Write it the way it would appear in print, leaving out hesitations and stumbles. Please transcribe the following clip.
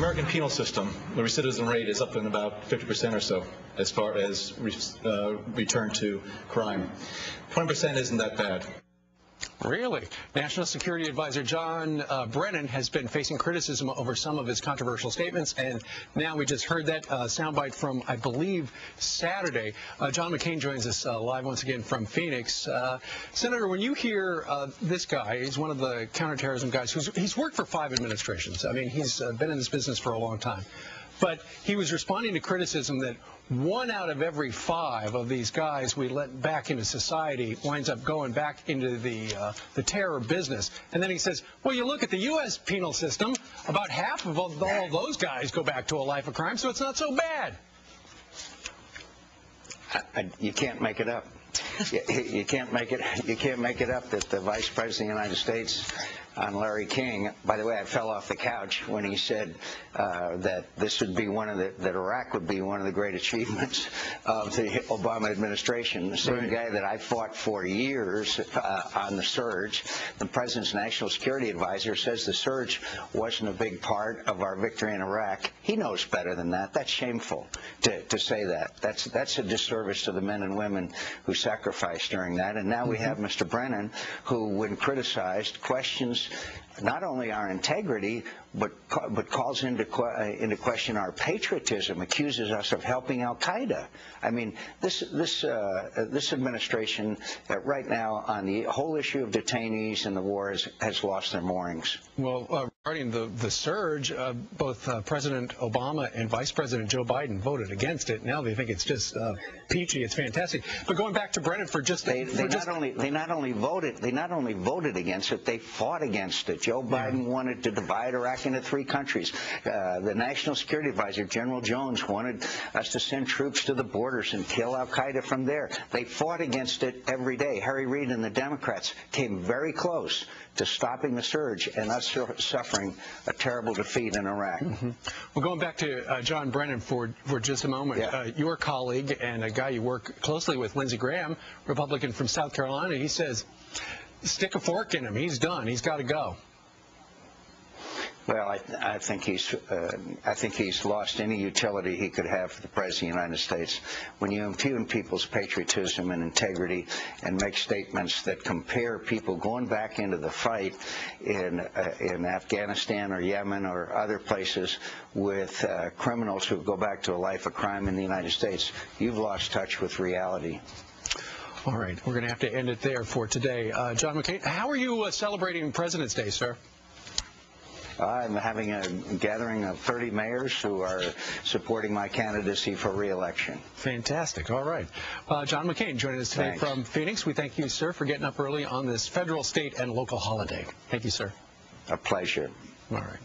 American penal system, the recidivism rate is up in about 50% or so as far as return to crime. 20% isn't that bad. Really? National Security Advisor John Brennan has been facing criticism over some of his controversial statements, and now we just heard that soundbite from, I believe, Saturday. John McCain joins us live once again from Phoenix. Senator, when you hear this guy, he's one of the counterterrorism guys he's worked for 5 administrations. I mean, he's been in this business for a long time. But he was responding to criticism that 1 out of every 5 of these guys we let back into society winds up going back into the terror business. And then he says, well, you look at the U.S. penal system, about half of all those guys go back to a life of crime, so it's not so bad. You can't make it up. You can't make it up that the Vice President of the United States on Larry King. By the way, I fell off the couch when he said that this would be that Iraq would be one of the great achievements of the Obama administration. The same guy that I fought for years on the surge, the President's National Security Advisor, says the surge wasn't a big part of our victory in Iraq. He knows better than that. That's shameful to say that. That's a disservice to the men and women who sacrificed during that. And now we have Mr. Brennan, who, when criticized, questions not only our integrity, but calls into question our patriotism, accuses us of helping Al-Qaeda. I mean, this administration right now on the whole issue of detainees and the war has lost their moorings. Well, regarding the surge, both President Obama and Vice President Joe Biden voted against it. Now they think it's just peachy. It's fantastic. But going back to Brennan for just they not only voted against it, they fought against it. Joe Biden wanted to divide Iraq into 3 countries. The National Security Advisor, General Jones, wanted us to send troops to the borders and kill Al-Qaeda from there. They fought against it every day. Harry Reid and the Democrats came very close to stopping the surge and us suffering a terrible defeat in Iraq. Well, going back to John Brennan for just a moment, your colleague and a guy you work closely with, Lindsey Graham, Republican from South Carolina, he says, stick a fork in him. He's done. He's got to go. Well, I think he's lost any utility he could have for the President of the United States. When you impugn people's patriotism and integrity and make statements that compare people going back into the fight in Afghanistan or Yemen or other places with criminals who go back to a life of crime in the United States, you've lost touch with reality. All right, we're going to have to end it there for today. John McCain, how are you celebrating President's Day, sir? I'm having a gathering of 30 mayors who are supporting my candidacy for re-election. Fantastic. All right. John McCain joining us today from Phoenix. We thank you, sir, for getting up early on this federal, state, and local holiday. Thank you, sir. A pleasure. All right.